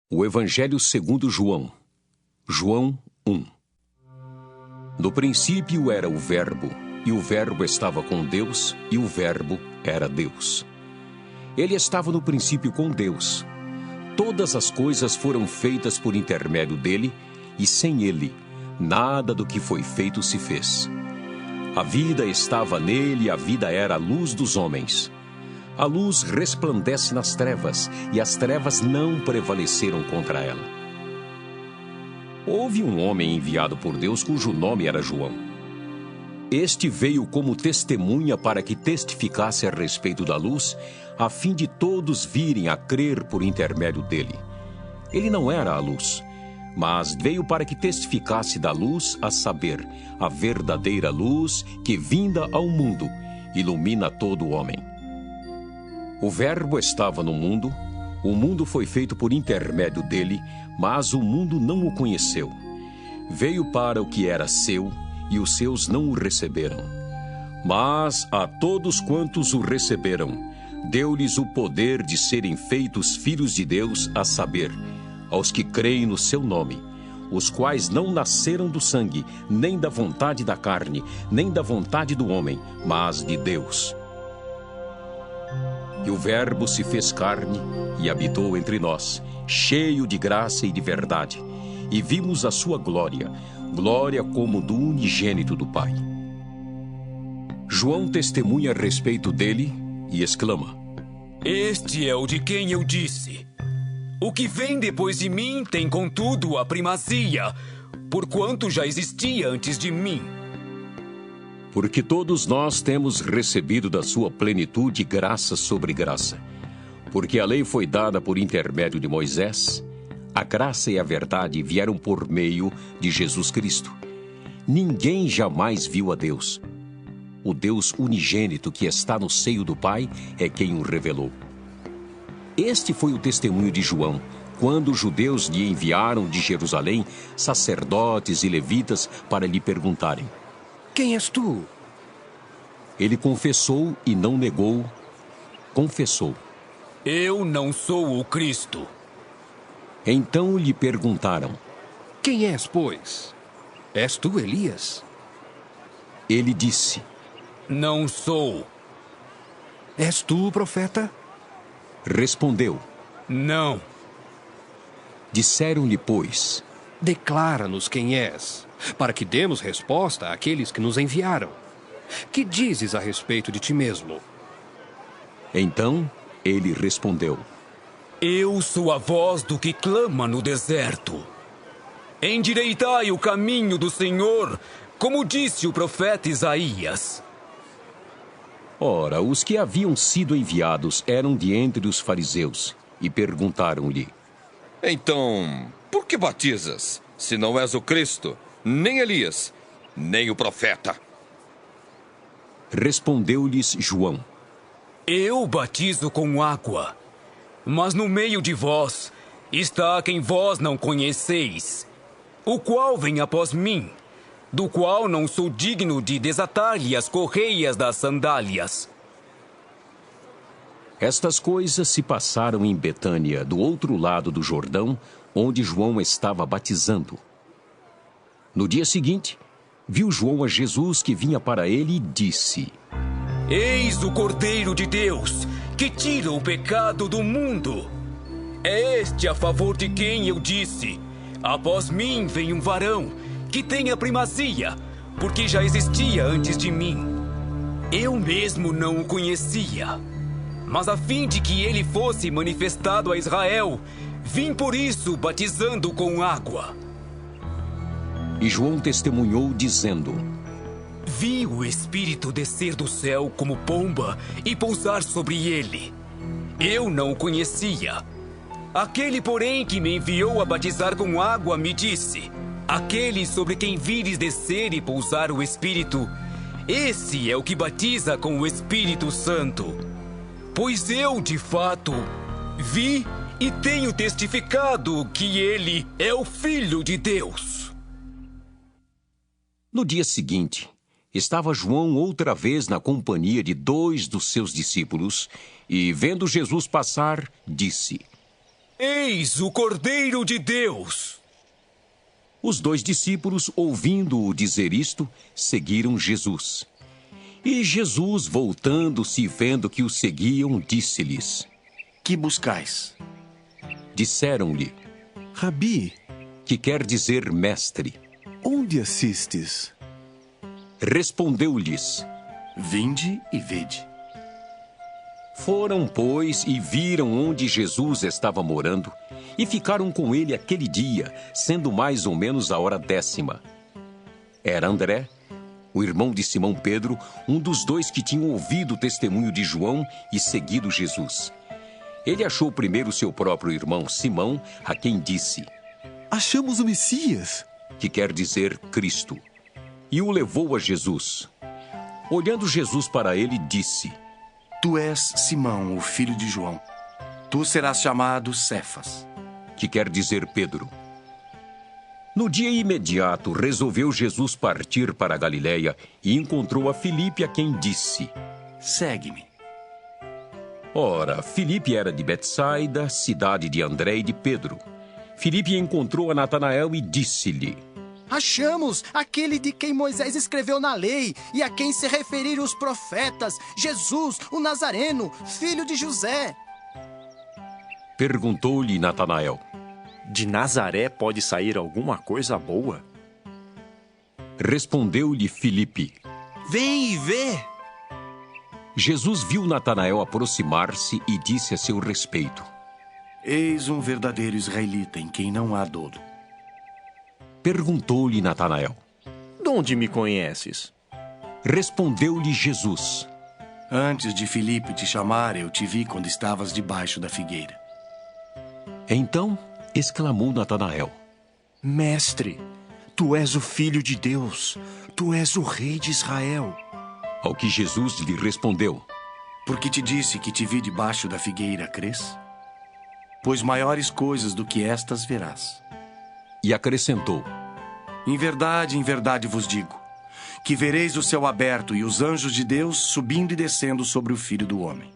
O Evangelho segundo João. João 1. No princípio era o Verbo, e o Verbo estava com Deus, e o Verbo era Deus. Ele estava no princípio com Deus. Todas as coisas foram feitas por intermédio dele, e sem ele, nada do que foi feito se fez. A vida estava nele, e a vida era a luz dos homens. A luz resplandece nas trevas, e as trevas não prevaleceram contra ela. Houve um homem enviado por Deus cujo nome era João. Este veio como testemunha para que testificasse a respeito da luz, a fim de todos virem a crer por intermédio dele. Ele não era a luz, mas veio para que testificasse da luz, a saber, a verdadeira luz que, vinda ao mundo, ilumina todo o homem. O Verbo estava no mundo foi feito por intermédio dele, mas o mundo não o conheceu. Veio para o que era seu, e os seus não o receberam. Mas a todos quantos o receberam, deu-lhes o poder de serem feitos filhos de Deus, a saber, aos que creem no seu nome, os quais não nasceram do sangue, nem da vontade da carne, nem da vontade do homem, mas de Deus. E o Verbo se fez carne e habitou entre nós, cheio de graça e de verdade, e vimos a sua glória, glória como do unigênito do Pai. João testemunha a respeito dele e exclama: Este é o de quem eu disse: o que vem depois de mim tem, contudo, a primazia, porquanto já existia antes de mim. Porque todos nós temos recebido da sua plenitude graça sobre graça. Porque a lei foi dada por intermédio de Moisés, a graça e a verdade vieram por meio de Jesus Cristo. Ninguém jamais viu a Deus. O Deus unigênito que está no seio do Pai é quem o revelou. Este foi o testemunho de João, quando os judeus lhe enviaram de Jerusalém sacerdotes e levitas para lhe perguntarem: Quem és tu? Ele confessou e não negou. Confessou. Eu não sou o Cristo. Então lhe perguntaram: Quem és, pois? És tu Elias? Ele disse: Não sou. És tu o profeta? Respondeu: Não. Disseram-lhe, pois: Declara-nos quem és, para que demos resposta àqueles que nos enviaram. Que dizes a respeito de ti mesmo? Então ele respondeu: Eu sou a voz do que clama no deserto. Endireitai o caminho do Senhor, como disse o profeta Isaías. Ora, os que haviam sido enviados eram de entre os fariseus, e perguntaram-lhe: Então, por que batizas, se não és o Cristo, nem Elias, nem o profeta? Respondeu-lhes João: Eu batizo com água, mas no meio de vós está quem vós não conheceis, o qual vem após mim, do qual não sou digno de desatar-lhe as correias das sandálias. Estas coisas se passaram em Betânia, do outro lado do Jordão, onde João estava batizando. No dia seguinte, viu João a Jesus que vinha para ele e disse: Eis o Cordeiro de Deus, que tira o pecado do mundo. É este a favor de quem eu disse: após mim vem um varão, que tem a primazia, porque já existia antes de mim. Eu mesmo não o conhecia, mas a fim de que ele fosse manifestado a Israel, vim por isso batizando com água. E João testemunhou, dizendo: Vi o Espírito descer do céu como pomba e pousar sobre ele. Eu não o conhecia. Aquele, porém, que me enviou a batizar com água, me disse: Aquele sobre quem vires descer e pousar o Espírito, esse é o que batiza com o Espírito Santo. Pois eu, de fato, vi e tenho testificado que ele é o Filho de Deus. No dia seguinte, estava João outra vez na companhia de 2 dos seus discípulos, e, vendo Jesus passar, disse: Eis o Cordeiro de Deus! Os 2 discípulos, ouvindo-o dizer isto, seguiram Jesus. E Jesus, voltando-se e vendo que o seguiam, disse-lhes: Que buscais? Disseram-lhe, Rabi, que quer dizer mestre. onde assistes? Respondeu-lhes: Vinde e vede. Foram, pois, e viram onde Jesus estava morando, e ficaram com ele aquele dia, sendo mais ou menos a hora 10ª. Era André, o irmão de Simão Pedro, um dos 2 que tinham ouvido o testemunho de João e seguido Jesus. Ele achou primeiro seu próprio irmão Simão, a quem disse, Achamos o Messias. que quer dizer Cristo, e o levou a Jesus. Olhando Jesus para ele, disse, Tu és Simão, o filho de João. Tu serás chamado Cefas. que quer dizer Pedro. No dia imediato, resolveu Jesus partir para a Galiléia e encontrou a Filipe, a quem disse, Segue-me. Ora, Filipe era de Betsaida, cidade de André e de Pedro. Filipe encontrou a Natanael e disse-lhe, Achamos aquele de quem Moisés escreveu na lei e a quem se referiram os profetas, Jesus, o Nazareno, filho de José. Perguntou-lhe Natanael, De Nazaré pode sair alguma coisa boa? respondeu-lhe Filipe. Vem e vê. Jesus viu Natanael aproximar-se e disse a seu respeito, Eis um verdadeiro israelita em quem não há dolo. Perguntou-lhe Natanael. De onde me conheces? Respondeu-lhe Jesus. Antes de Filipe te chamar, eu te vi quando estavas debaixo da figueira. Então exclamou Natanael. Mestre, tu és o Filho de Deus, tu és o Rei de Israel. Ao que Jesus lhe respondeu, Porque te disse que te vi debaixo da figueira, crês? Pois maiores coisas do que estas verás. e acrescentou, Em verdade vos digo, que vereis o céu aberto e os anjos de Deus subindo e descendo sobre o Filho do Homem.